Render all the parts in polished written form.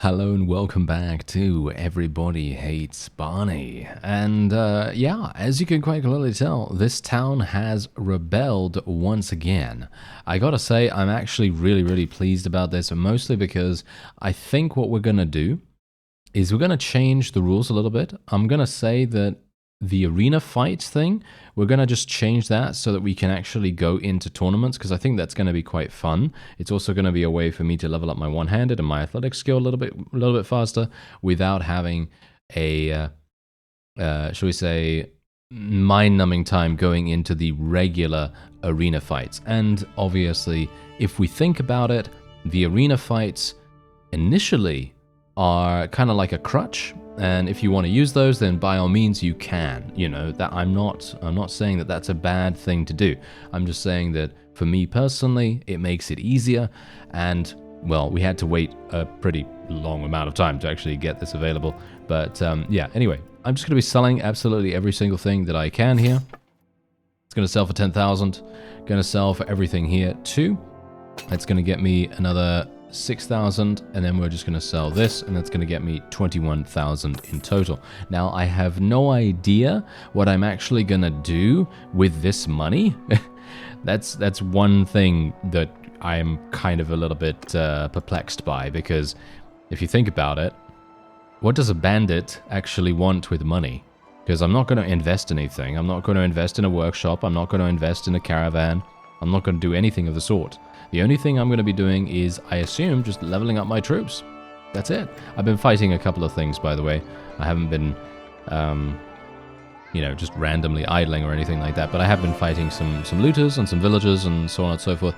Hello and welcome back to Everybody Hates Barney. And yeah, as you can quite clearly tell, this town has rebelled once again. I gotta say, I'm actually really pleased about this, mostly because I think what we're gonna do is we're gonna change the rules a little bit. I'm gonna say that the arena fight thing, we're going to just change that so that we can actually go into tournaments, because I think that's going to be quite fun. It's also going to be a way for me to level up my one-handed and my athletic skill a little bit faster without having a, shall we say, mind-numbing time going into the regular arena fights. And obviously, if we think about it, the arena fights initially are kind of like a crutch, and if you want to use those, then by all means you can. You know, that I'm not saying that that's a bad thing to do. I'm just saying that for me personally, it makes it easier, and well, we had to wait a pretty long amount of time to actually get this available. But yeah, anyway, I'm just going to be selling absolutely every single thing that I can here. It's going to sell for 10,000. Going to sell for everything here too. That's going to get me another 6,000, and then we're just going to sell this, and that's going to get me 21,000 in total. Now, I have no idea what I'm actually going to do with this money. That's one thing that I'm kind of a little bit perplexed by, because if you think about it, what does a bandit actually want with money? Because I'm not going to invest anything. I'm not going to invest in a workshop. I'm not going to invest in a caravan. I'm not going to do anything of the sort. The only thing I'm going to be doing is, I assume, just leveling up my troops. That's it. I've been fighting a couple of things, by the way. I haven't been, you know, just randomly idling or anything like that, but I have been fighting some looters and some villagers and so on and so forth.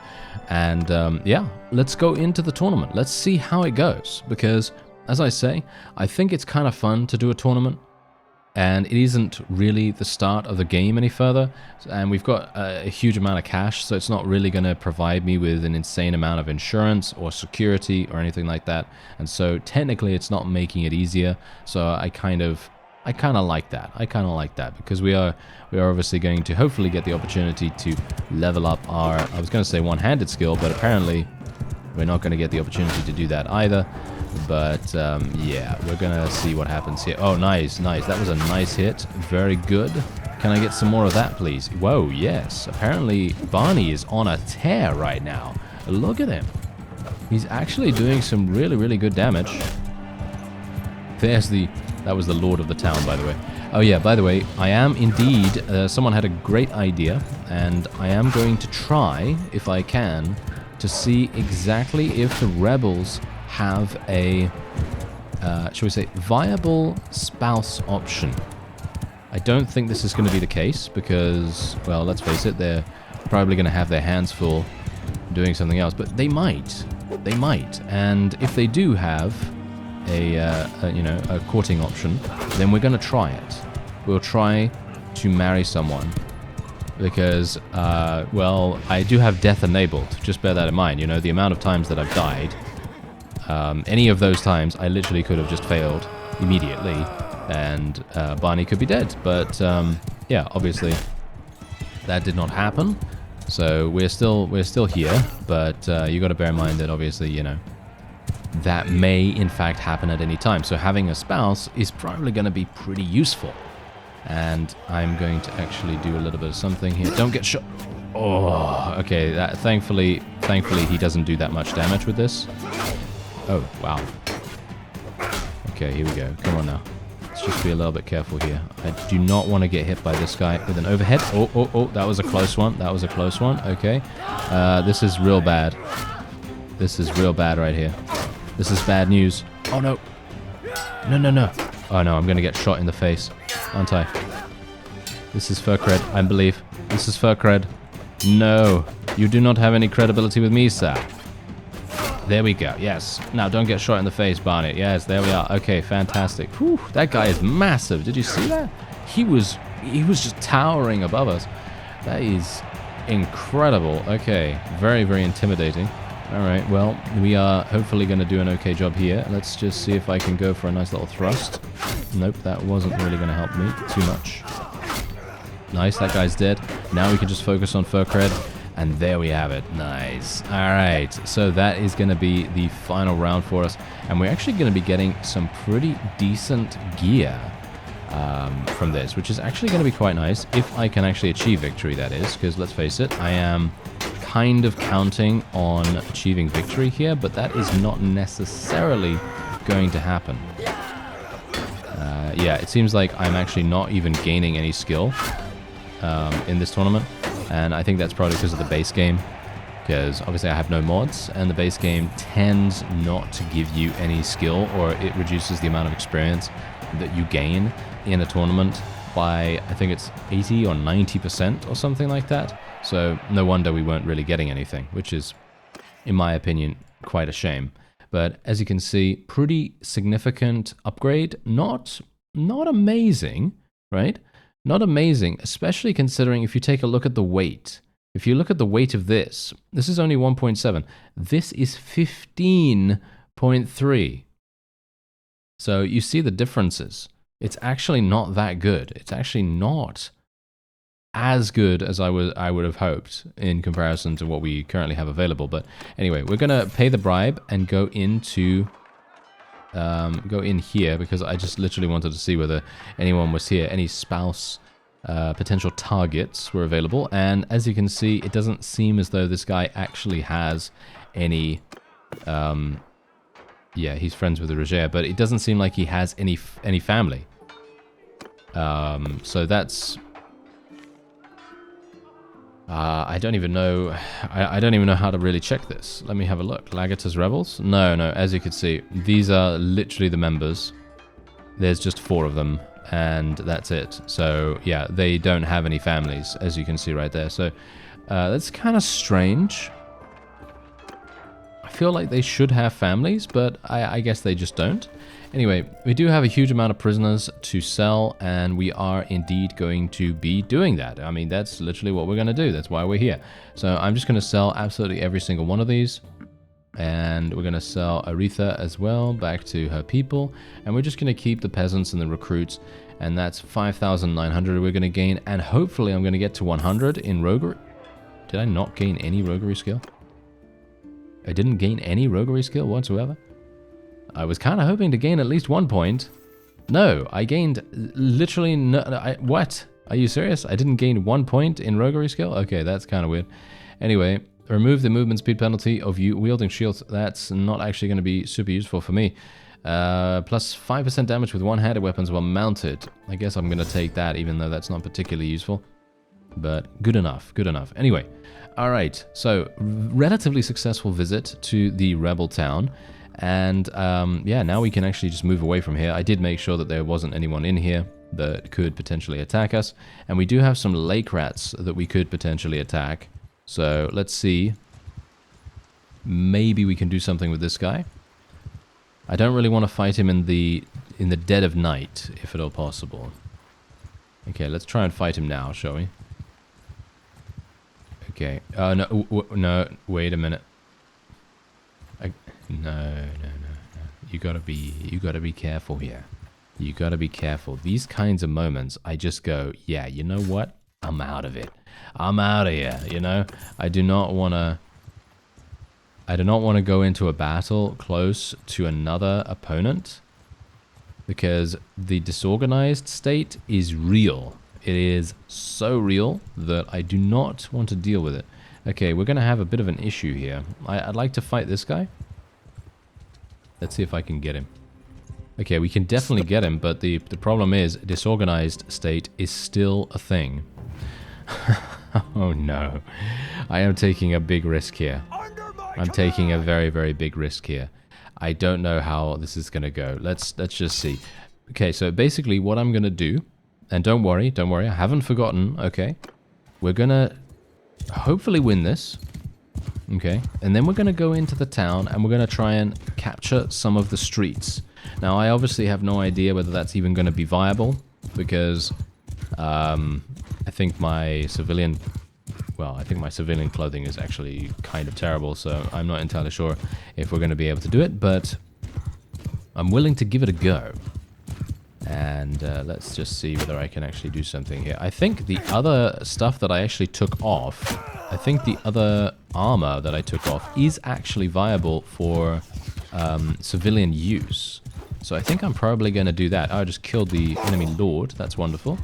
And yeah, let's go into the tournament. Let's see how it goes, because, as I say, I think it's kind of fun to do a tournament. And it isn't really the start of the game any further, and we've got a huge amount of cash, so it's not really going to provide me with an insane amount of insurance or security or anything like that. And so technically it's not making it easier, so I kind of like that. I kind of like that, because we are obviously going to hopefully get the opportunity to level up our, I was going to say one-handed skill, but apparently we're not going to get the opportunity to do that either. But yeah, we're gonna see what happens here. Oh, nice. That was a nice hit. Very good. Can I get some more of that, please? Whoa, yes. Apparently, Barney is on a tear right now. Look at him. He's actually doing some really good damage. That was the Lord of the town, by the way. Oh yeah, by the way, I am indeed, someone had a great idea, and I am going to try, if I can, to see exactly if the rebels have a, shall we say, viable spouse option. I don't think this is going to be the case, because, well, let's face it, they're probably going to have their hands full doing something else, but they might. They might. And if they do have you know, a courting option, then we're going to try it. We'll try to marry someone, because, well, I do have death enabled. Just bear that in mind. You know, the amount of times that I've died, any of those times, I literally could have just failed immediately, and Barney could be dead. But yeah, obviously that did not happen. So we're still here. But you got to bear in mind that obviously, you know, that may in fact happen at any time. So having a spouse is probably going to be pretty useful. And I'm going to actually do a little bit of something here. Don't get shot. Oh, okay. That thankfully he doesn't do that much damage with this. Oh, wow. Okay, here we go. Come on now. Let's just be a little bit careful here. I do not want to get hit by this guy with an overhead. Oh, that was a close one. That was a close one. Okay. This is real bad. This is real bad right here. This is bad news. Oh, no. No. Oh, no, I'm going to get shot in the face, aren't I? This is fur cred, I believe. This is fur cred. No. You do not have any credibility with me, sir. There we go. Yes. Now, don't get shot in the face, Barney. Yes, there we are. Okay, fantastic. Whew, that guy is massive. Did you see that? He was just towering above us. That is incredible. Okay, very intimidating. All right, well, we are hopefully going to do an okay job here. Let's just see if I can go for a nice little thrust. Nope, that wasn't really going to help me too much. Nice, that guy's dead. Now we can just focus on fur cred. And there we have it. Nice. All right. So that is going to be the final round for us. And we're actually going to be getting some pretty decent gear from this, which is actually going to be quite nice if I can actually achieve victory, that is. Because let's face it, I am kind of counting on achieving victory here, but that is not necessarily going to happen. Yeah, it seems like I'm actually not even gaining any skill in this tournament. And I think that's probably because of the base game, because obviously I have no mods, and the base game tends not to give you any skill, or it reduces the amount of experience that you gain in a tournament by, I think it's 80 or 90% or something like that. So no wonder we weren't really getting anything, which is, in my opinion, quite a shame. But as you can see, pretty significant upgrade. Not amazing, right? Not amazing, especially considering if you take a look at the weight. If you look at the weight of this is only 1.7. This is 15.3. So you see the differences. It's actually not that good. It's actually not as good as I would have hoped in comparison to what we currently have available. But anyway, we're going to pay the bribe and go into... go in here, because I just literally wanted to see whether anyone was here. Any spouse potential targets were available, and as you can see, it doesn't seem as though this guy actually has any... yeah, he's friends with the Roger, but it doesn't seem like he has any family. So that's... I don't even know. I don't even know how to really check this. Let me have a look. Lagatus Rebels? No. As you can see, these are literally the members. There's just 4 of them, and that's it. So yeah, they don't have any families, as you can see right there. So that's kind of strange. I feel like they should have families, but I guess they just don't. Anyway, we do have a huge amount of prisoners to sell, and we are indeed going to be doing that. I mean, that's literally what we're going to do. That's why we're here. So I'm just going to sell absolutely every single one of these. And we're going to sell Aretha as well back to her people. And we're just going to keep the peasants and the recruits. And that's 5,900 we're going to gain. And hopefully I'm going to get to 100 in roguery. Did I not gain any roguery skill? I didn't gain any roguery skill whatsoever. I was kind of hoping to gain at least 1 point. No, I gained literally no... what? Are you serious? I didn't gain 1 point in roguery skill? Okay, that's kind of weird. Anyway, remove the movement speed penalty of you wielding shields. That's not actually going to be super useful for me. Plus 5% damage with one-handed weapons while mounted. I guess I'm going to take that, even though that's not particularly useful. But good enough, good enough. Anyway, all right. So, relatively successful visit to the rebel town. And yeah, now we can actually just move away from here. I did make sure that there wasn't anyone in here that could potentially attack us. And we do have some lake rats that we could potentially attack. So let's see. Maybe we can do something with this guy. I don't really want to fight him in the dead of night, if at all possible. Okay, let's try and fight him now, shall we? Okay. No, wait a minute. No. You gotta be careful here. You gotta be careful. These kinds of moments, I just go, yeah, you know what? I'm out of it. I'm out of here, you know? I do not wanna go into a battle close to another opponent, because the disorganized state is real. It is so real that I do not want to deal with it. Okay, we're gonna have a bit of an issue here. I'd like to fight this guy. Let's see if I can get him. Okay, we can definitely get him, but the problem is disorganized state is still a thing. Oh no. I am taking a big risk here. I'm taking a very, very big risk here. I don't know how this is going to go. Let's just see. Okay, so basically what I'm going to do, and don't worry, I haven't forgotten, okay? We're going to hopefully win this. Okay, and then we're going to go into the town and we're going to try and capture some of the streets. Now, I obviously have no idea whether that's even going to be viable, because I think my civilian clothing is actually kind of terrible, so I'm not entirely sure if we're going to be able to do it, but I'm willing to give it a go. And let's just see whether I can actually do something here. I think the other stuff that I actually took off I think the other armor that I took off is actually viable for civilian use. So I think I'm probably going to do that. I just killed the enemy lord. That's wonderful.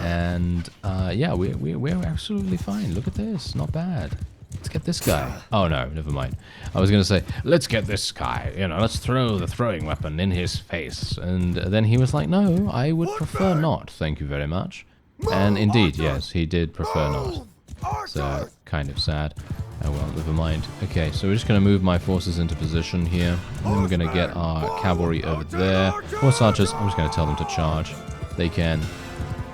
And yeah, we're absolutely fine. Look at this. Not bad. Let's get this guy. Oh, no, never mind. I was going to say, let's get this guy. You know, let's throw the throwing weapon in his face. And then he was like, no, I would prefer not. Thank you very much. And indeed, yes, he did prefer not. So, kind of sad. Oh, well, never mind. Okay, so we're just going to move my forces into position here. And then we're going to get our cavalry over there. Horse archers, I'm just going to tell them to charge. They can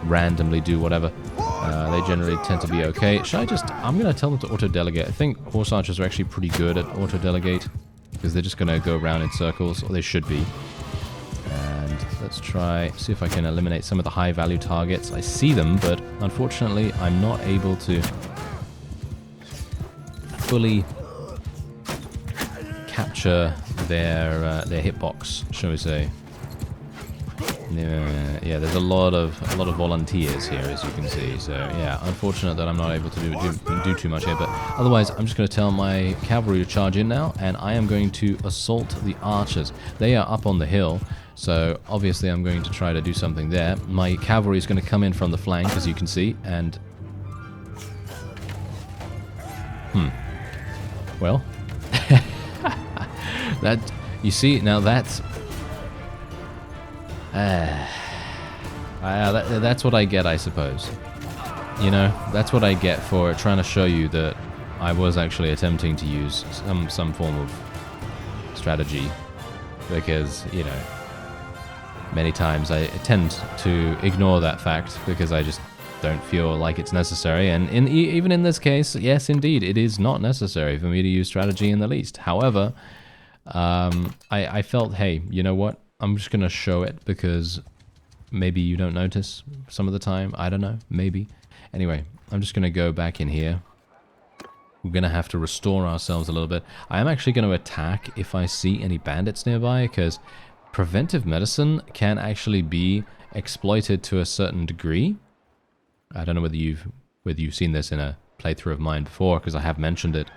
randomly do whatever. They generally tend to be okay. Should I just... I'm going to tell them to auto-delegate. I think horse archers are actually pretty good at auto-delegate. Because they're just going to go around in circles. Or they should be. And let's try... see if I can eliminate some of the high-value targets. I see them, but unfortunately, I'm not able to fully capture their hitbox, shall we say. Yeah, there's a lot of volunteers here, as you can see. So yeah, unfortunate that I'm not able to do too much here. But otherwise, I'm just going to tell my cavalry to charge in now, and I am going to assault the archers. They are up on the hill, so obviously I'm going to try to do something there. My cavalry is going to come in from the flank, as you can see, and well, that you see now that's. That's what I get, I suppose. You know, that's what I get for trying to show you that I was actually attempting to use some form of strategy. Because, you know, many times I tend to ignore that fact because I just don't feel like it's necessary. And even in this case, yes, indeed, it is not necessary for me to use strategy in the least. However, I felt, hey, you know what? I'm just going to show it because maybe you don't notice some of the time. I don't know. Maybe. Anyway, I'm just going to go back in here. We're going to have to restore ourselves a little bit. I am actually going to attack if I see any bandits nearby because preventive medicine can actually be exploited to a certain degree. I don't know whether you've seen this in a playthrough of mine before because I have mentioned it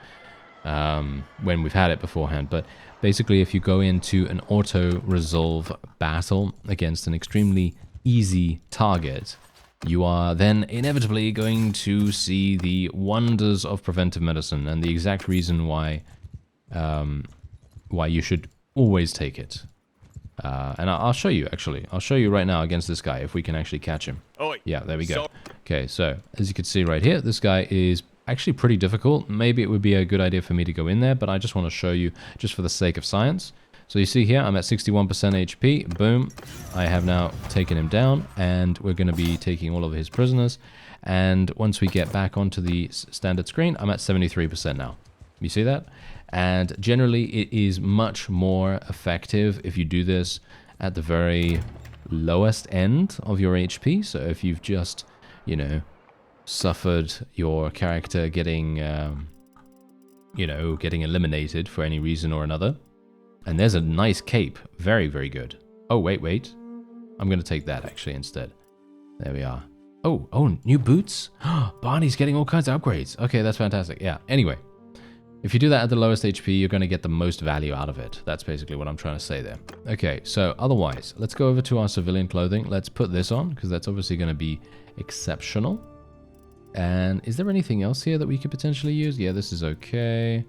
when we've had it beforehand, but basically if you go into an auto-resolve battle against an extremely easy target, you are then inevitably going to see the wonders of preventive medicine and the exact reason why you should always take it. And I'll show you, actually. I'll show you right now against this guy, if we can actually catch him. Oh, yeah, there we go. Okay, so, as you can see right here, this guy is actually pretty difficult. Maybe it would be a good idea for me to go in there, but I just want to show you, just for the sake of science. So you see here, I'm at 61% HP. Boom. I have now taken him down, and we're going to be taking all of his prisoners. And once we get back onto the standard screen, I'm at 73% now. You see that? And generally, it is much more effective if you do this at the very lowest end of your HP. So if you've just, you know, suffered your character getting, getting eliminated for any reason or another. And there's a nice cape. Very, very good. Oh, wait. I'm going to take that, actually, instead. There we are. Oh, new boots? Barney's getting all kinds of upgrades. Okay, that's fantastic. Yeah, anyway. If you do that at the lowest HP, you're going to get the most value out of it. That's basically what I'm trying to say there. Okay, so otherwise, let's go over to our civilian clothing. Let's put this on, because that's obviously going to be exceptional. And is there anything else here that we could potentially use? Yeah, this is okay.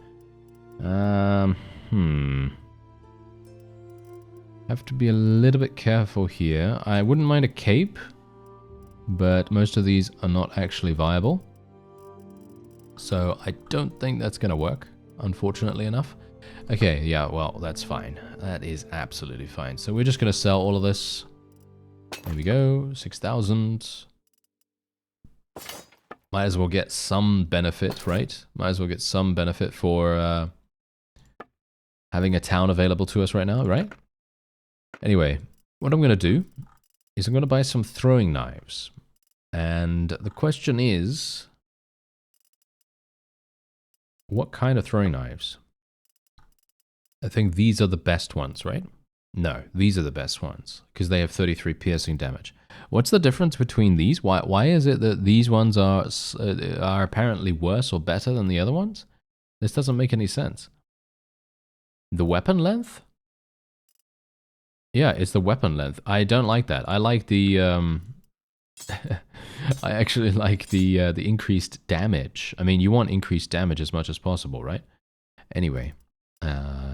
Have to be a little bit careful here. I wouldn't mind a cape, but most of these are not actually viable. So I don't think that's going to work, unfortunately enough. Okay, yeah, well, that's fine. That is absolutely fine. So we're just going to sell all of this. There we go, 6,000. Might as well get some benefit, right? Might as well get some benefit for having a town available to us right now, right? Anyway, what I'm going to do is I'm going to buy some throwing knives. And the question is, what kind of throwing knives? I think these are the best ones, right? No, these are the best ones, because they have 33 piercing damage. What's the difference between these? Why is it that these ones are apparently worse or better than the other ones? This doesn't make any sense. The weapon length? Yeah, it's the weapon length. I don't like that. I like the I actually like the increased damage. I mean, you want increased damage as much as possible, right? Anyway,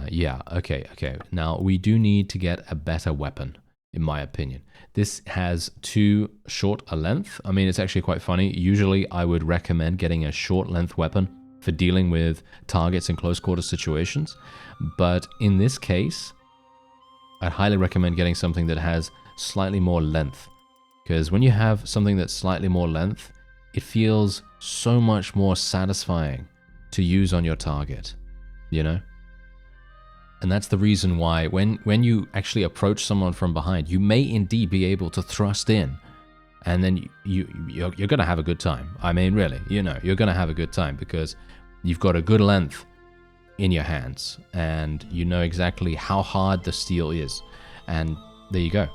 yeah, okay. Now, we do need to get a better weapon, in my opinion. This has too short a length. I mean, it's actually quite funny. Usually, I would recommend getting a short length weapon for dealing with targets in close quarter situations. But in this case, I'd highly recommend getting something that has slightly more length. Because when you have something that's slightly more length, it feels so much more satisfying to use on your target, you know? And that's the reason why when you actually approach someone from behind, you may indeed be able to thrust in, and then you're going to have a good time. I mean, really, you know, you're going to have a good time because you've got a good length in your hands, and you know exactly how hard the steel is. And there you go.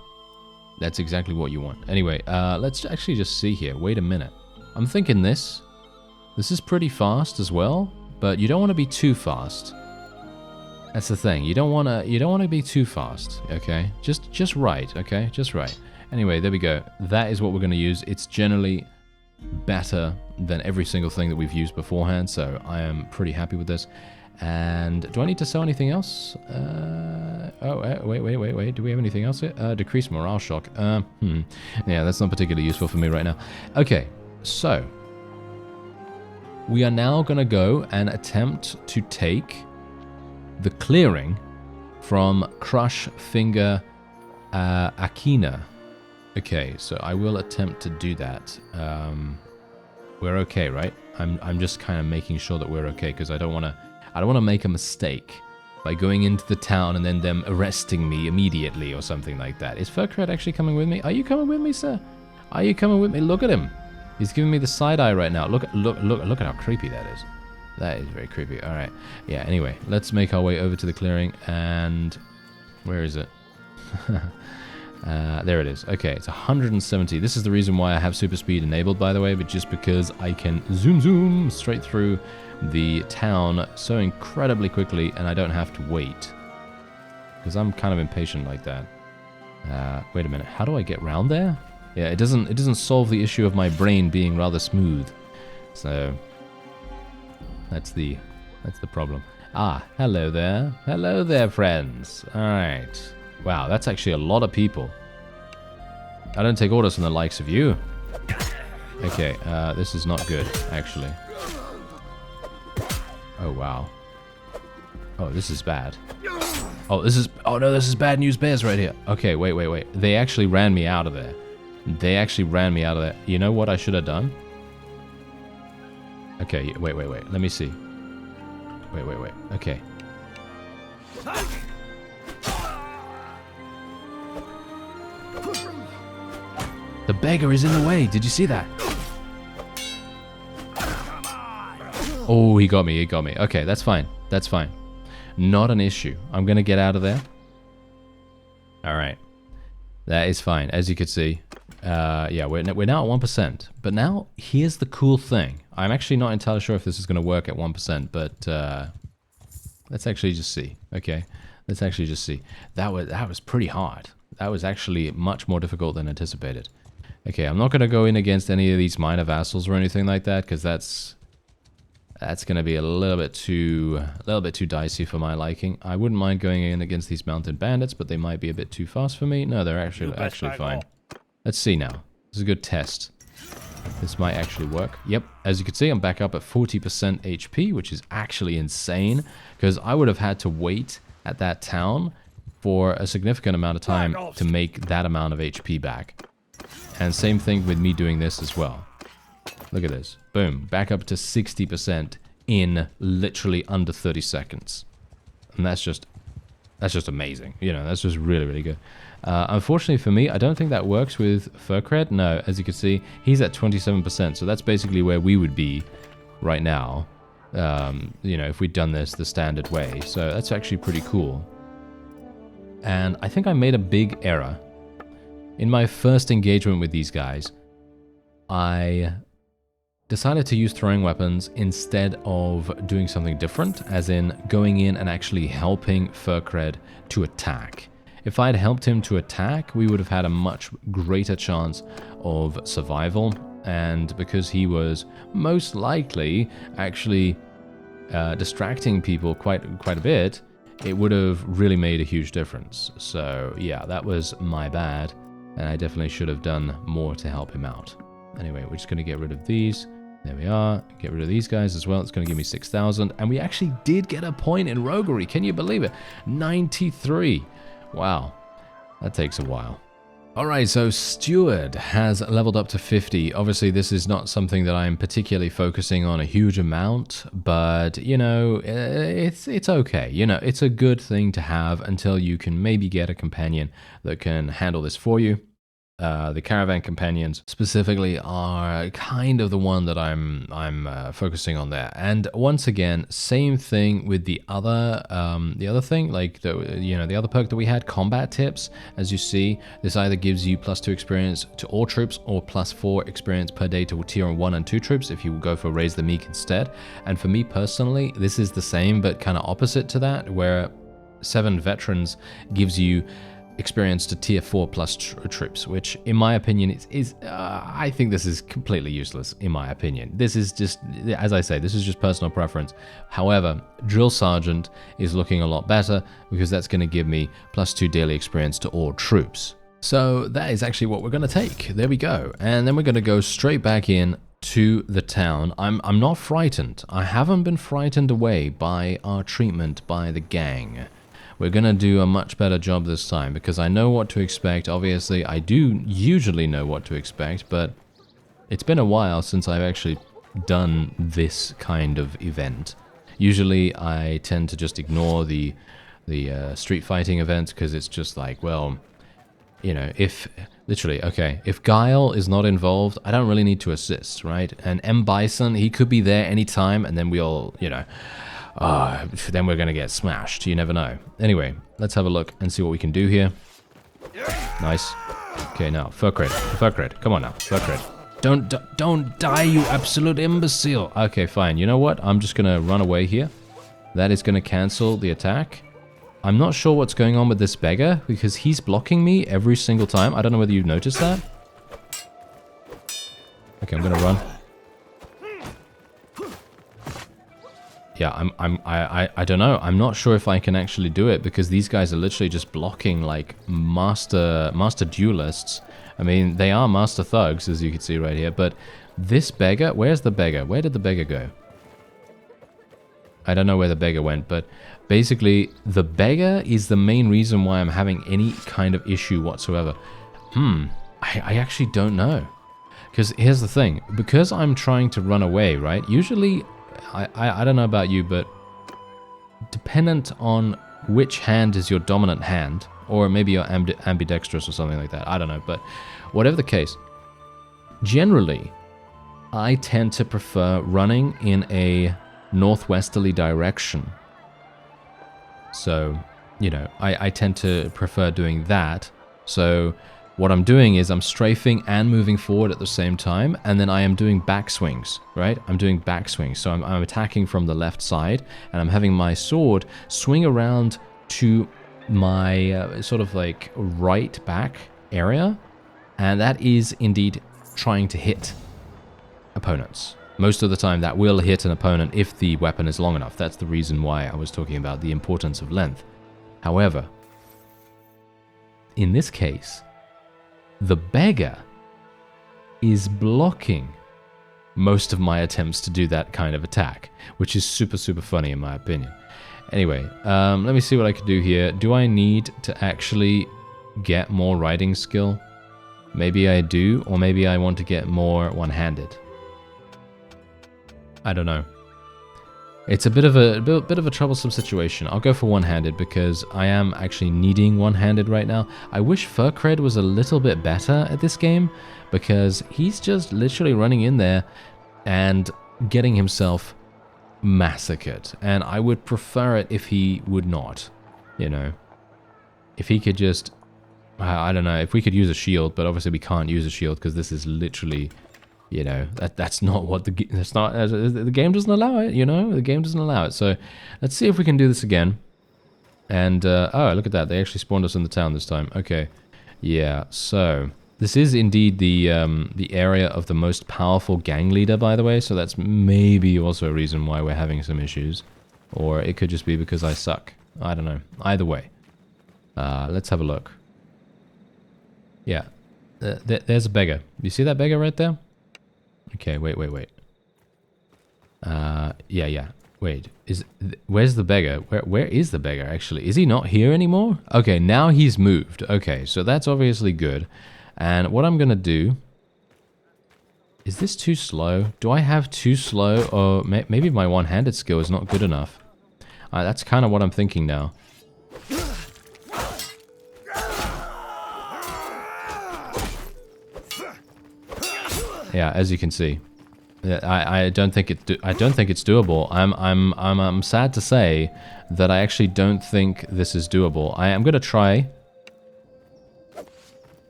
That's exactly what you want. Anyway, let's actually just see here. Wait a minute. I'm thinking this is pretty fast as well, but you don't want to be too fast. That's the thing. You don't want to be too fast, okay? Just right, okay? Just right. Anyway, there we go. That is what we're going to use. It's generally better than every single thing that we've used beforehand, so I am pretty happy with this. And do I need to sell anything else? Wait. Do we have anything else here? Decrease morale shock. Yeah, that's not particularly useful for me right now. Okay, so we are now going to go and attempt to take the clearing from Crush Finger Akina. Okay, so I will attempt to do that. We're okay, right? I'm just kind of making sure that we're okay because I don't want to make a mistake by going into the town and then them arresting me immediately or something like that. Is Furcred actually coming with me? Are you coming with me, sir? Are you coming with me? Look at him. He's giving me the side eye right now. Look at how creepy that is. That is very creepy. All right. Yeah, anyway, let's make our way over to the clearing. And where is it? There it is. Okay, it's 170. This is the reason why I have super speed enabled, by the way, but just because I can zoom straight through the town so incredibly quickly, and I don't have to wait. Because I'm kind of impatient like that. Wait a minute. How do I get round there? Yeah, it doesn't solve the issue of my brain being rather smooth. So that's the problem. Ah, hello there. Hello there, friends. All right. Wow, that's actually a lot of people. I don't take orders from the likes of you. Okay, this is not good, actually. Oh, wow. Oh, this is bad. Oh, no, this is bad news bears right here. Okay, wait. They actually ran me out of there. You know what I should have done? Okay, wait. Let me see. Wait. Okay. The beggar is in the way. Did you see that? Oh, he got me. Okay, that's fine. Not an issue. I'm going to get out of there. All right. That is fine. As you can see, yeah, we're now at 1%. But now, here's the cool thing. I'm actually not entirely sure if this is going to work at 1%, but let's actually just see. Okay, let's actually just see. That was pretty hard. That was actually much more difficult than anticipated. Okay, I'm not going to go in against any of these minor vassals or anything like that, because that's going to be a little bit too dicey for my liking. I wouldn't mind going in against these mounted bandits, but they might be a bit too fast for me. No, they're actually fine. Let's see now. This is a good test. This might actually work. Yep, as you can see, I'm back up at 40% HP, which is actually insane, because I would have had to wait at that town for a significant amount of time to make that amount of HP back. And same thing with me doing this as well. Look at this. Boom. Back up to 60% in literally under 30 seconds. And that's just amazing. You know, that's just really, really good. Unfortunately for me, I don't think that works with Furcred. No, as you can see, he's at 27%. So that's basically where we would be right now. You know, if we'd done this the standard way. So that's actually pretty cool. And I think I made a big error in my first engagement with these guys, I decided to use throwing weapons instead of doing something different, as in going in and actually helping Furcred to attack. If I had helped him to attack, we would have had a much greater chance of survival, and because he was most likely actually distracting people quite a bit, it would have really made a huge difference. So yeah, that was my bad, and I definitely should have done more to help him out. Anyway, we're just going to get rid of these. There we are. Get rid of these guys as well. It's going to give me 6,000. And we actually did get a point in roguery. Can you believe it? 93. Wow. That takes a while. Alright, so Steward has leveled up to 50. Obviously, this is not something that I'm particularly focusing on a huge amount, but, you know, it's okay. You know, it's a good thing to have until you can maybe get a companion that can handle this for you. The caravan companions specifically are kind of the one that I'm focusing on there. And once again, same thing with the other thing, like the other perk that we had, combat tips. As you see, this either gives you +2 experience to all troops or +4 experience per day to tier 1 and 2 troops if you go for Raise the Meek instead. And for me personally, this is the same but kind of opposite to that, where 7 veterans gives you experience to tier 4 plus troops, which in my opinion is I think this is completely useless in my opinion. This is just, as I say, this is just personal preference. However, Drill Sergeant is looking a lot better because that's going to give me +2 daily experience to all troops. So that is actually what we're going to take. There we go. And then we're going to go straight back in to the town. I'm not frightened. I haven't been frightened away by our treatment by the gang. We're going to do a much better job this time because I know what to expect. Obviously, I do usually know what to expect, but it's been a while since I've actually done this kind of event. Usually, I tend to just ignore the street fighting events because it's just like, well, you know, if Guile is not involved, I don't really need to assist, right? And M. Bison, he could be there anytime, and then we all, you know, then we're going to get smashed. You never know. Anyway, let's have a look and see what we can do here. Nice. Okay, now, Furcred. Come on now, Furcred. Don't die, you absolute imbecile. Okay, fine. You know what? I'm just going to run away here. That is going to cancel the attack. I'm not sure what's going on with this beggar because he's blocking me every single time. I don't know whether you've noticed that. Okay, I'm going to run. Yeah, I don't know. I'm not sure if I can actually do it because these guys are literally just blocking like master duelists. I mean, they are master thugs, as you can see right here. But this beggar, where's the beggar? Where did the beggar go? I don't know where the beggar went, but basically the beggar is the main reason why I'm having any kind of issue whatsoever. I actually don't know. Because here's the thing, because I'm trying to run away, right? Usually, I don't know about you, but dependent on which hand is your dominant hand, or maybe you're ambidextrous or something like that, I don't know, but whatever the case, generally, I tend to prefer running in a northwesterly direction. So, you know, I tend to prefer doing that. So what I'm doing is I'm strafing and moving forward at the same time, and then I am doing backswings, right? I'm doing backswings. So I'm attacking from the left side, and I'm having my sword swing around to my sort of like right back area, and that is indeed trying to hit opponents. Most of the time that will hit an opponent if the weapon is long enough. That's the reason why I was talking about the importance of length. However, in this case, the beggar is blocking most of my attempts to do that kind of attack, which is super funny in my opinion. Anyway, let me see what I can do here. Do I need to actually get more riding skill? Maybe I do, or maybe I want to get more one-handed. I don't know. It's a bit of a troublesome situation. I'll go for one-handed because I am actually needing one-handed right now. I wish Furcred was a little bit better at this game because he's just literally running in there and getting himself massacred. And I would prefer it if he would not, you know. If he could just I don't know if we could use a shield, but obviously we can't use a shield because this is literally, you know, that's not what the game doesn't allow it. You know, the game doesn't allow it. So let's see if we can do this again. And oh, look at that! They actually spawned us in the town this time. Okay, yeah. So this is indeed the area of the most powerful gang leader, by the way. So that's maybe also a reason why we're having some issues, or it could just be because I suck. I don't know. Either way, let's have a look. Yeah, there's a beggar. You see that beggar right there? Okay, wait. Yeah. Wait, where's the beggar? Where is the beggar, actually? Is he not here anymore? Okay, now he's moved. Okay, so that's obviously good. And what I'm gonna do... Is this too slow? Do I have too slow? Or maybe my one-handed skill is not good enough. That's kind of what I'm thinking now. Yeah, as you can see, I don't think it's doable. I'm sad to say that I actually don't think this is doable. I am gonna try.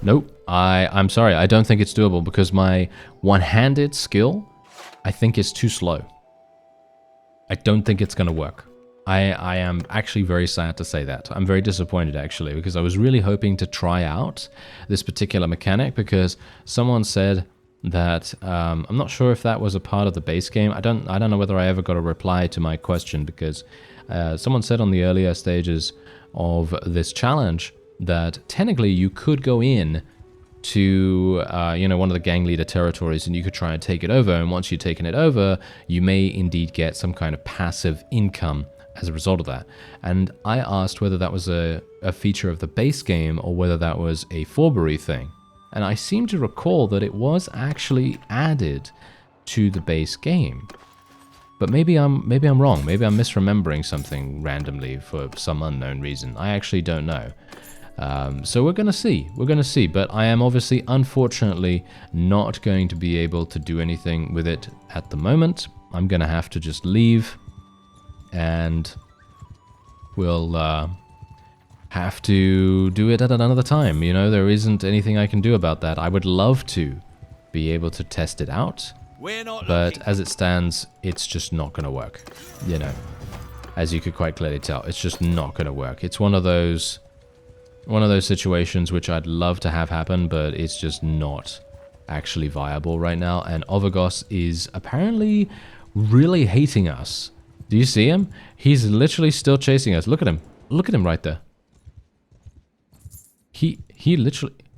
Nope. I'm sorry. I don't think it's doable because my one-handed skill, I think, is too slow. I don't think it's gonna work. I am actually very sad to say that. I'm very disappointed, actually, because I was really hoping to try out this particular mechanic because someone said that I'm not sure if that was a part of the base game. I don't know whether I ever got a reply to my question because someone said on the earlier stages of this challenge that technically you could go in to you know, one of the gang leader territories and you could try and take it over, and once you've taken it over, you may indeed get some kind of passive income as a result of that. And I asked whether that was a feature of the base game or whether that was a Forbury thing. And I seem to recall that it was actually added to the base game. But maybe I'm wrong. Maybe I'm misremembering something randomly for some unknown reason. I actually don't know. So we're gonna see. We're gonna see. But I am obviously, unfortunately, not going to be able to do anything with it at the moment. I'm gonna have to just leave. And we'll have to do it at another time. You know, there isn't anything I can do about that. I would love to be able to test it out, but as it stands, it's just not going to work. You know, as you could quite clearly tell, it's just not going to work. It's one of those situations which I'd love to have happen, but it's just not actually viable right now. And Ovagos is apparently really hating us. Do you see him? He's literally still chasing us. Look at him. Look at him right there. He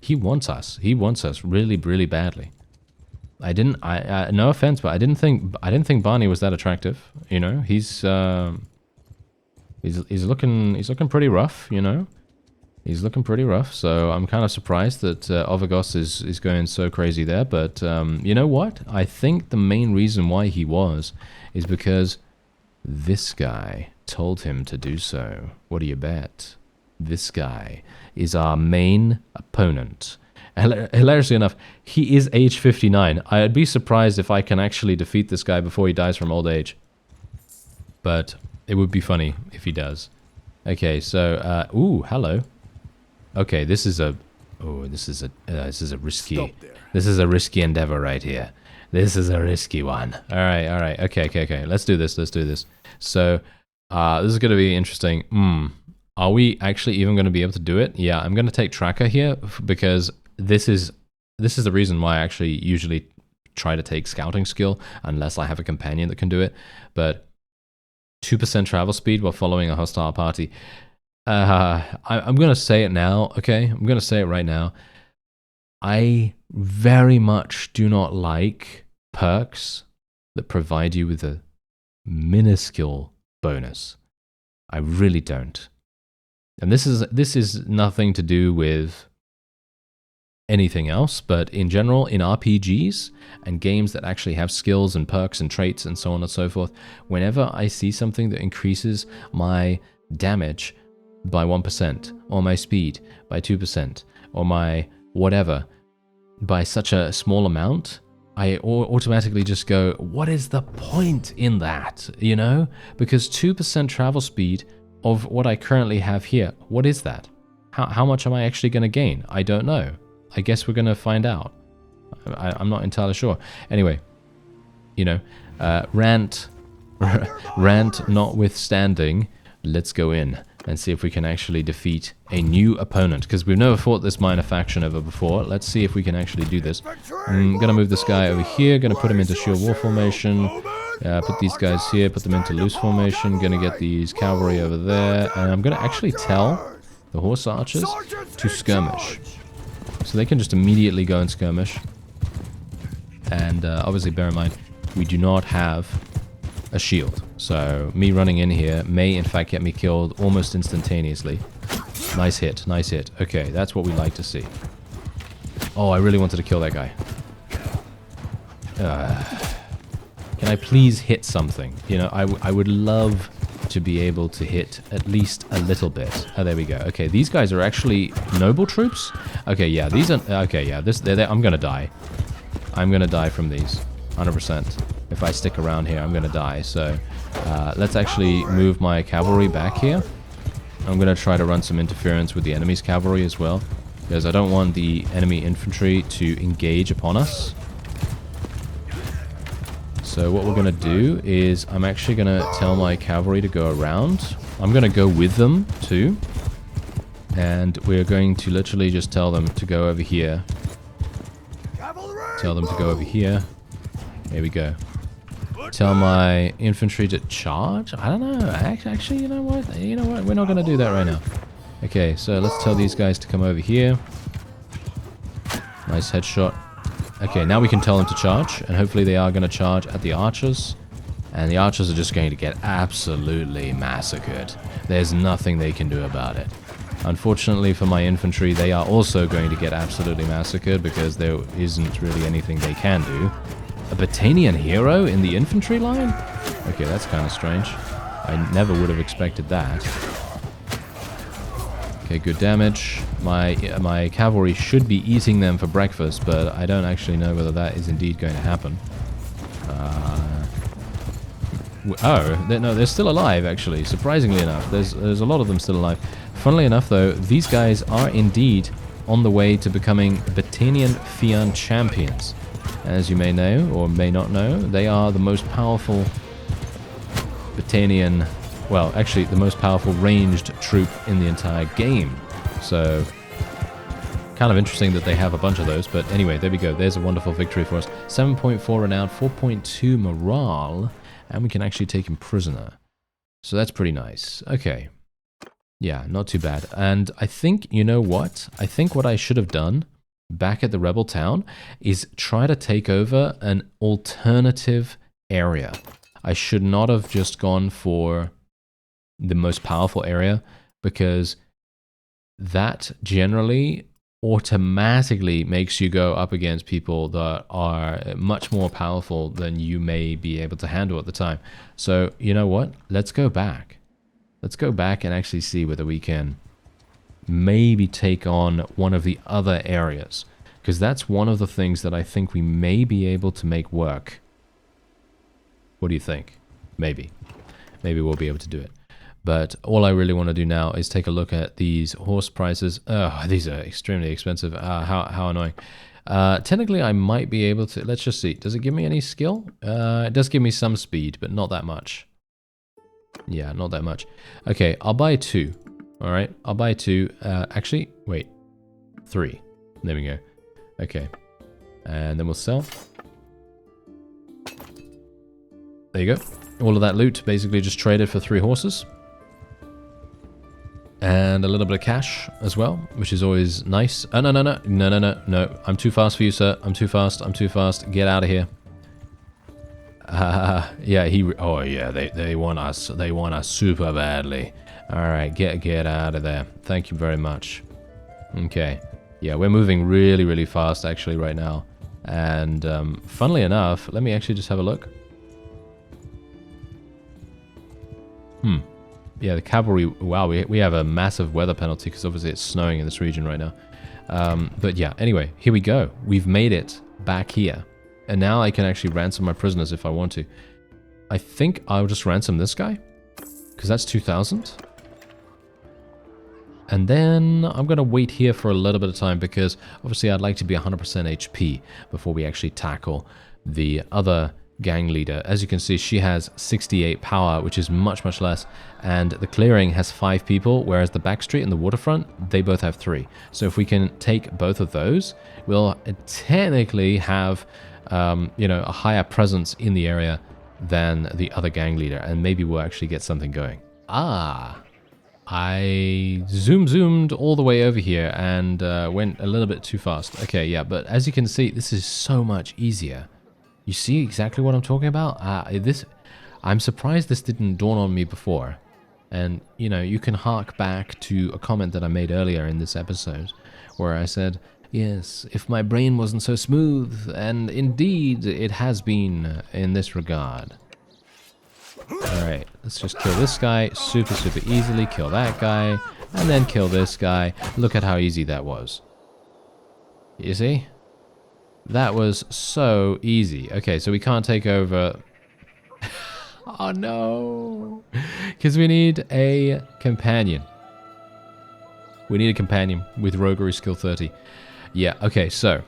wants us. He wants us really, really badly. No offense, but I didn't think Barney was that attractive. You know, he's looking pretty rough. You know, he's looking pretty rough. So I'm kind of surprised that Ovagos is going so crazy there. But you know what? I think the main reason why he is because this guy told him to do so. What do you bet? This guy is our main opponent. Hilariously enough, he is age 59. I'd be surprised if I can actually defeat this guy before he dies from old age. But it would be funny if he does. Okay, so ooh, hello. Okay, this is a risky endeavor right here. This is a risky one. All right. Okay. Let's do this. So, this is going to be interesting. Are we actually even going to be able to do it? Yeah, I'm going to take Tracker here because this is the reason why I actually usually try to take Scouting skill unless I have a companion that can do it. But 2% travel speed while following a hostile party. I'm going to say it now, okay? I'm going to say it right now. I very much do not like perks that provide you with a minuscule bonus. I really don't. And this is nothing to do with anything else, but in general, in RPGs and games that actually have skills and perks and traits and so on and so forth, whenever I see something that increases my damage by 1%, or my speed by 2%, or my whatever, by such a small amount, I automatically just go, what is the point in that, you know? Because 2% travel speed of what I currently have here, what is that? How much am I actually going to gain? I don't know. I guess we're going to find out. I'm not entirely sure. Anyway, you know, rant notwithstanding, let's go in and see if we can actually defeat a new opponent, because we've never fought this minor faction ever before. Let's see if we can actually do this. I'm gonna move this guy over here, gonna put him into shield wall formation, put these guys here, put them into loose formation, gonna get these cavalry over there, and I'm gonna actually tell the horse archers to skirmish. So they can just immediately go and skirmish. And obviously bear in mind, we do not have a shield. So me running in here may in fact get me killed almost instantaneously. Nice hit, nice hit. Okay, that's what we like to see. Oh, I really wanted to kill that guy. Can I please hit something? You know, I would love to be able to hit at least a little bit. Oh, there we go. Okay, these guys are actually noble troops? Okay, yeah, these are... Okay, yeah, I'm gonna die. I'm gonna die from these. 100%. If I stick around here, I'm gonna die. So, let's actually move my cavalry back here. I'm gonna try to run some interference with the enemy's cavalry as well, because I don't want the enemy infantry to engage upon us. So what we're gonna do is I'm actually gonna tell my cavalry to go around. I'm gonna go with them too. And we're going to literally just tell them to go over here. Tell them to go over here. There we go. Tell my infantry to charge? I don't know. Actually, you know what? You know what? We're not going to do that right now. Okay, so let's tell these guys to come over here. Nice headshot. Okay, now we can tell them to charge. And hopefully they are going to charge at the archers. And the archers are just going to get absolutely massacred. There's nothing they can do about it. Unfortunately for my infantry, they are also going to get absolutely massacred because there isn't really anything they can do. A Battanian hero in the infantry line? Okay, that's kind of strange. I never would have expected that. Okay, good damage. My cavalry should be eating them for breakfast, but I don't actually know whether that is indeed going to happen. No, they're still alive, actually, surprisingly enough. There's a lot of them still alive. Funnily enough, though, these guys are indeed on the way to becoming Battanian Fian champions. As you may know, or may not know, they are the most powerful Battanian... Well, actually, the most powerful ranged troop in the entire game. So, kind of interesting that they have a bunch of those. But anyway, there we go. There's a wonderful victory for us. 7.4 renown, 4.2 morale, and we can actually take him prisoner. So that's pretty nice. Okay. Yeah, not too bad. And I think, you know what? I think what I should have done back at the rebel town is try to take over an alternative area. I should not have just gone for the most powerful area, because that generally automatically makes you go up against people that are much more powerful than you may be able to handle at the time. So, you know what? Let's go back. Let's go back and actually see whether we can maybe take on one of the other areas, because that's one of the things that I think we may be able to make work. What do you think? Maybe. Maybe we'll be able to do it. But all I really want to do now is take a look at these horse prices. Oh, these are extremely expensive. How annoying. Technically, I might be able to... Let's just see. Does it give me any skill? It does give me some speed, but not that much. Yeah, not that much. Okay, I'll buy 2. All right, I'll buy 2. Actually, wait. 3. There we go. Okay. And then we'll sell. There you go. All of that loot basically just traded for 3 horses. And a little bit of cash as well, which is always nice. Oh, no. I'm too fast for you, sir. I'm too fast. Get out of here. Yeah, oh yeah, they want us. They want us super badly. All right, get out of there. Thank you very much. Okay. Yeah, we're moving really, really fast actually right now. And funnily enough, let me actually just have a look. Yeah, the cavalry, wow, we have a massive weather penalty because obviously it's snowing in this region right now. But yeah, anyway, here we go. We've made it back here. And now I can actually ransom my prisoners if I want to. I think I'll just ransom this guy, because that's 2,000. And then I'm going to wait here for a little bit of time, because obviously I'd like to be 100% HP before we actually tackle the other gang leader. As you can see, she has 68 power, which is much, much less. And the clearing has 5 people, whereas the back street and the waterfront, they both have 3. So if we can take both of those, we'll technically have, you know, a higher presence in the area than the other gang leader. And maybe we'll actually get something going. Ah, I zoomed all the way over here and went a little bit too fast. Okay, yeah, but as you can see, this is so much easier. You see exactly what I'm talking about? I'm surprised this didn't dawn on me before. And, you know, you can hark back to a comment that I made earlier in this episode, where I said, yes, if my brain wasn't so smooth, and indeed it has been in this regard. Alright, let's just kill this guy super, super easily, kill that guy, and then kill this guy. Look at how easy that was. You see? That was so easy. Okay, so we can't take over... Oh no! Because we need a companion. We need a companion with roguery skill 30. Yeah, okay, so...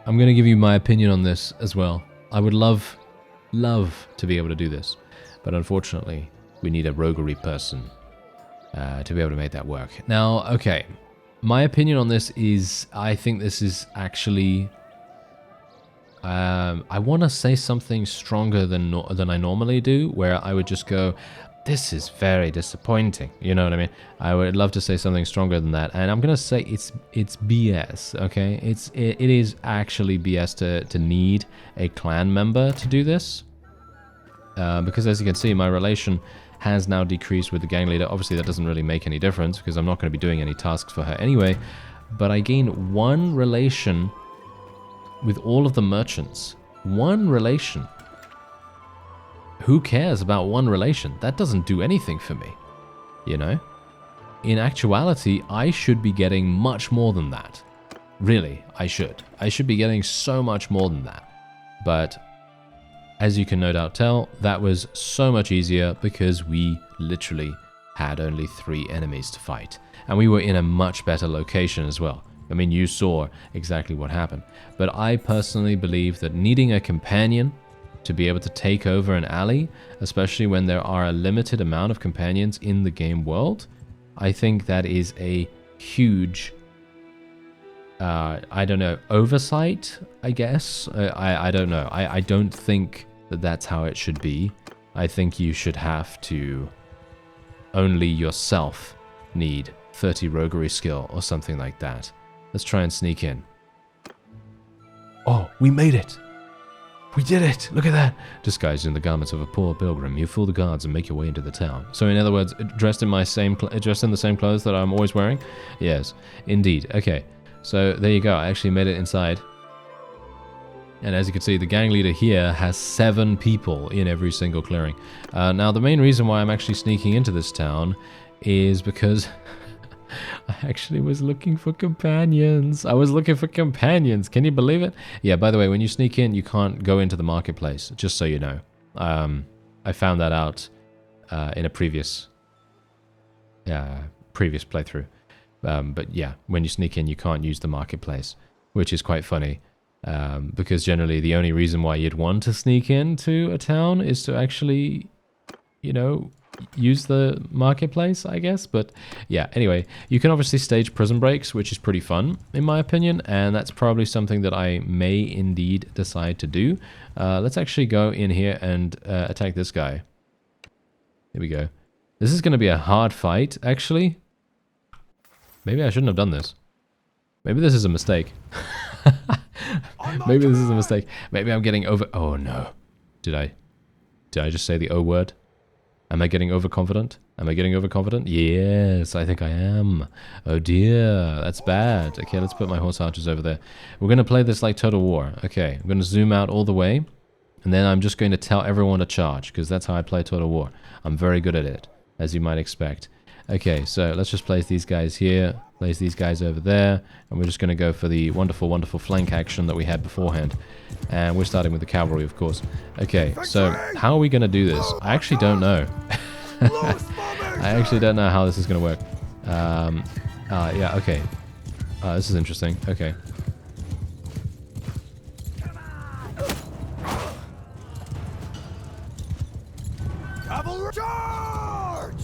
I'm going to give you my opinion on this as well. I would love to be able to do this. But unfortunately, we need a roguery person to be able to make that work. Now, okay, my opinion on this is, I think this is actually... I want to say something stronger than I normally do, where I would just go, this is very disappointing. You know what I mean? I would love to say something stronger than that, and I'm gonna say it's BS. Okay, it is actually BS to need a clan member to do this, because as you can see, my relation has now decreased with the gang leader. Obviously, that doesn't really make any difference because I'm not going to be doing any tasks for her anyway. But I gain 1 relation with all of the merchants. 1 relation. Who cares about 1 relation? That doesn't do anything for me, you know? In actuality, I should be getting much more than that. Really, I should. I should be getting so much more than that. But as you can no doubt tell, that was so much easier because we literally had only 3 enemies to fight. And we were in a much better location as well. I mean, you saw exactly what happened. But I personally believe that needing a companion to be able to take over an alley, especially when there are a limited amount of companions in the game world, I think that is a huge, I don't know, oversight, I guess. I don't know. I don't think that that's how it should be. I think you should have to only yourself need 30 roguery skill or something like that. Let's try and sneak in. Oh, we made it! We did it! Look at that! Disguised in the garments of a poor pilgrim, you fool the guards and make your way into the town. So in other words, dressed in the same clothes that I'm always wearing? Yes, indeed. Okay, so there you go. I actually made it inside. And as you can see, the gang leader here has 7 people in every single clearing. Now, the main reason why I'm actually sneaking into this town is because I actually was looking for companions. I was looking for companions. Can you believe it? Yeah, by the way, when you sneak in, you can't go into the marketplace, just so you know. I found that out in a previous playthrough. But yeah, when you sneak in, you can't use the marketplace, which is quite funny. Because generally the only reason why you'd want to sneak into a town is to actually, you know, use the marketplace, I guess. But yeah, anyway, you can obviously stage prison breaks, which is pretty fun in my opinion, and that's probably something that I may indeed decide to do. Let's actually go in here and attack this guy. Here we go. This is going to be a hard fight, actually. Maybe I shouldn't have done this. Maybe this is a mistake. Maybe this is a mistake. Maybe I'm getting over... Oh no. Did I just say the O word? Am I getting overconfident? Am I getting overconfident? Yes, I think I am. Oh dear, that's bad. Okay, let's put my horse archers over there. We're going to play this like Total War. Okay, I'm going to zoom out all the way. And then I'm just going to tell everyone to charge, because that's how I play Total War. I'm very good at it, as you might expect. Okay, so let's just place these guys here, place these guys over there, and we're just going to go for the wonderful, wonderful flank action that we had beforehand. And we're starting with the cavalry, of course. Okay, so how are we going to do this? I actually don't know. I actually don't know how this is going to work. Yeah, okay. This is interesting. Okay. Cavalry charge!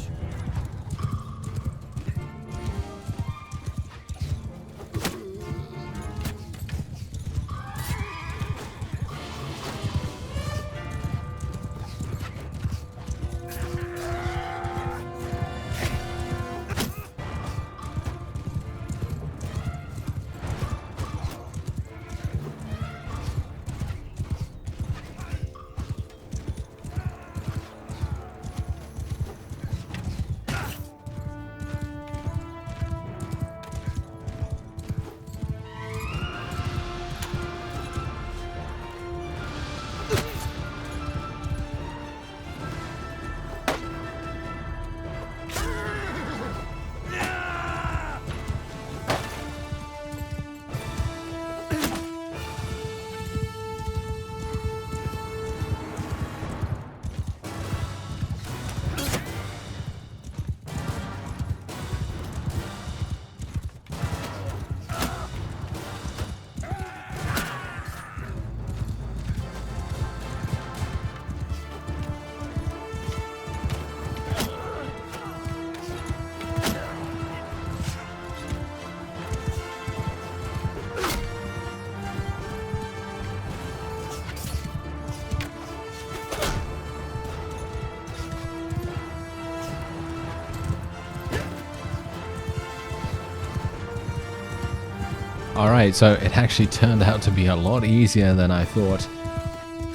Alright, so it actually turned out to be a lot easier than I thought.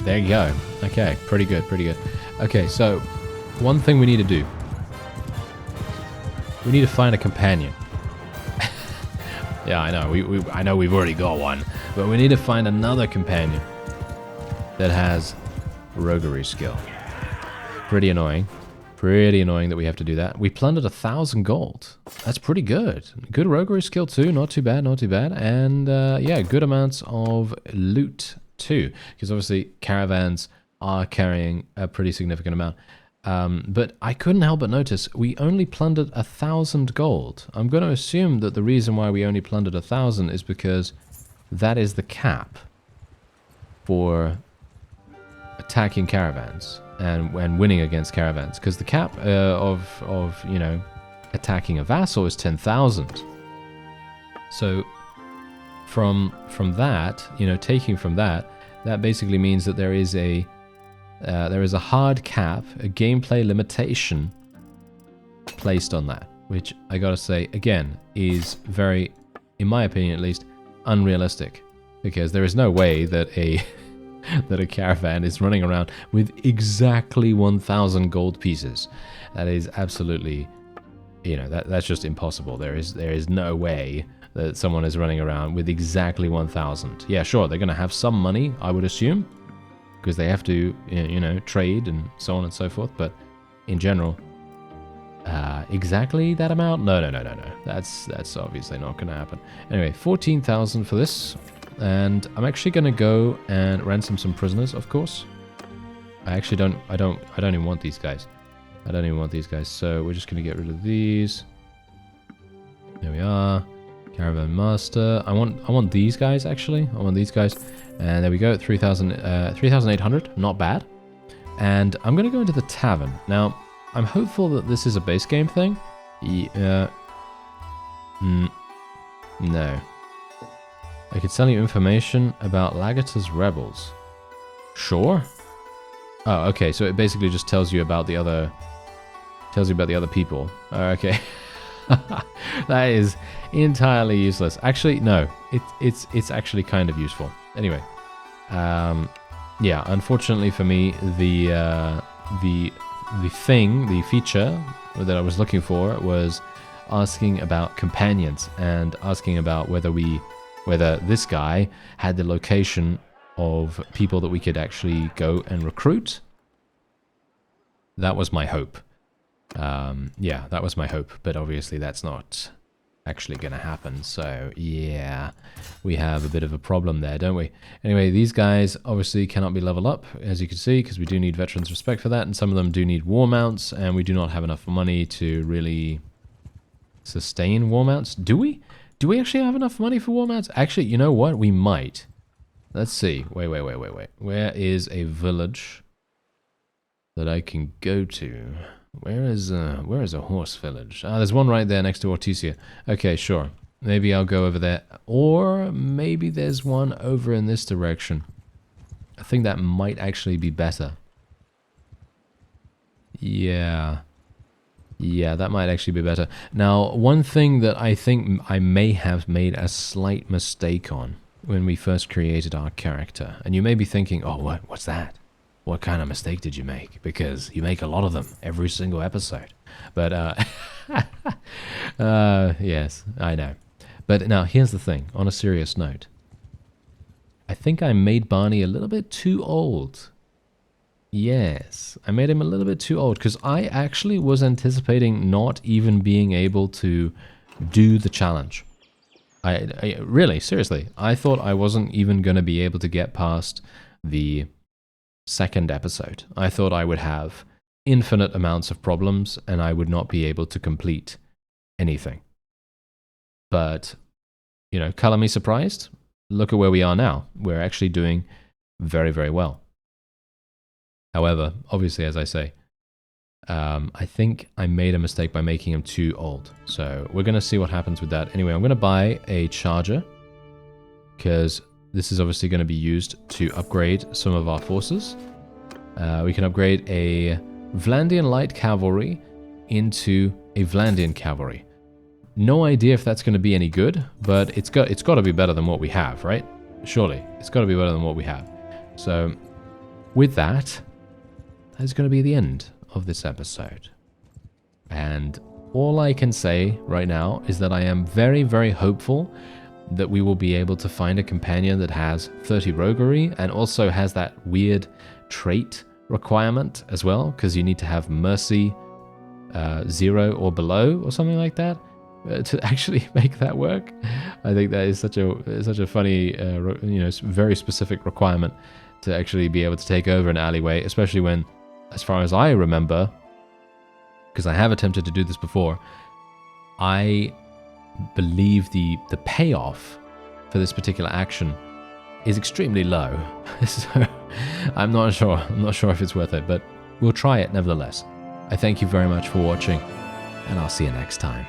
There you go. Okay, pretty good, pretty good. Okay, so one thing we need to do. We need to find a companion. Yeah, I know. I know we've already got one, but we need to find another companion that has roguery skill. Pretty annoying. Pretty annoying that we have to do that. We plundered 1,000 gold. That's pretty good. Good roguery skill too. Not too bad, not too bad. And yeah, good amounts of loot too. Because obviously caravans are carrying a pretty significant amount. But I couldn't help but notice we only plundered 1,000 gold. I'm going to assume that the reason why we only plundered 1,000 is because that is the cap for attacking caravans and winning against caravans. Because the cap of you know, attacking a vassal is 10,000. So from that, you know, taking from that, that basically means that there is a hard cap, a gameplay limitation placed on that, which I gotta say again is very, in my opinion at least, unrealistic, because there is no way that a caravan is running around with exactly 1,000 gold pieces. That is absolutely, you know, that's just impossible. There is no way that someone is running around with exactly 1,000. Yeah, sure, they're gonna have some money, I would assume, because they have to, you know, trade and so on and so forth. But in general, exactly that amount? No. That's obviously not going to happen. Anyway, 14,000 for this, and I'm actually going to go and ransom some prisoners, of course. I don't even want these guys. I don't even want these guys. So we're just going to get rid of these. There we are. Caravan master. I want these guys actually. I want these guys. And there we go, 3,800, not bad. And I'm going to go into the tavern. Now, I'm hopeful that this is a base game thing. No. I could sell you information about Lagater's rebels. Sure. Oh, okay, so it basically just tells you about the other people. Okay. That is entirely useless. Actually, no. It's actually kind of useful. Anyway, yeah. Unfortunately for me, the feature that I was looking for was asking about companions and asking about whether this guy had the location of people that we could actually go and recruit. That was my hope. Yeah, that was my hope, but obviously that's not actually going to happen. So, yeah, we have a bit of a problem there, don't we? Anyway, these guys obviously cannot be leveled up, as you can see, because we do need Veterans Respect for that, and some of them do need war mounts, and we do not have enough money to really sustain war mounts. Do we? Do we actually have enough money for war mounts? Actually, you know what? We might. Let's see. Wait. Where is a village that I can go to? Where is a horse village? Ah, there's one right there next to Ortisia. Okay, sure. Maybe I'll go over there. Or maybe there's one over in this direction. I think that might actually be better. Yeah. Yeah, that might actually be better. Now, one thing that I think I may have made a slight mistake on when we first created our character, and you may be thinking, oh, what's that? What kind of mistake did you make? Because you make a lot of them every single episode. But, yes, I know. But now, here's the thing, on a serious note. I think I made Barney a little bit too old. Yes, I made him a little bit too old, because I actually was anticipating not even being able to do the challenge. I really, seriously, I thought I wasn't even going to be able to get past the second episode. I thought I would have infinite amounts of problems and I would not be able to complete anything. But, you know, color me surprised. Look at where we are now. We're actually doing very, very well. However, obviously, as I say, I think I made a mistake by making him too old. So we're going to see what happens with that. Anyway, I'm going to buy a charger because this is obviously going to be used to upgrade some of our forces. We can upgrade a Vlandian Light Cavalry into a Vlandian Cavalry. No idea if that's going to be any good, but it's got to be better than what we have, right? Surely, it's got to be better than what we have. So, with that is going to be the end of this episode. And all I can say right now is that I am very, very hopeful that we will be able to find a companion that has 30 roguery and also has that weird trait requirement as well, because you need to have mercy 0 or below or something like that to actually make that work. I think that is such a funny, you know, very specific requirement to actually be able to take over an alleyway, especially when, as far as I remember, because I have attempted to do this before, I believe the payoff for this particular action is extremely low. So I'm not sure if it's worth it, but we'll try it nevertheless. I thank you very much for watching, and I'll see you next time.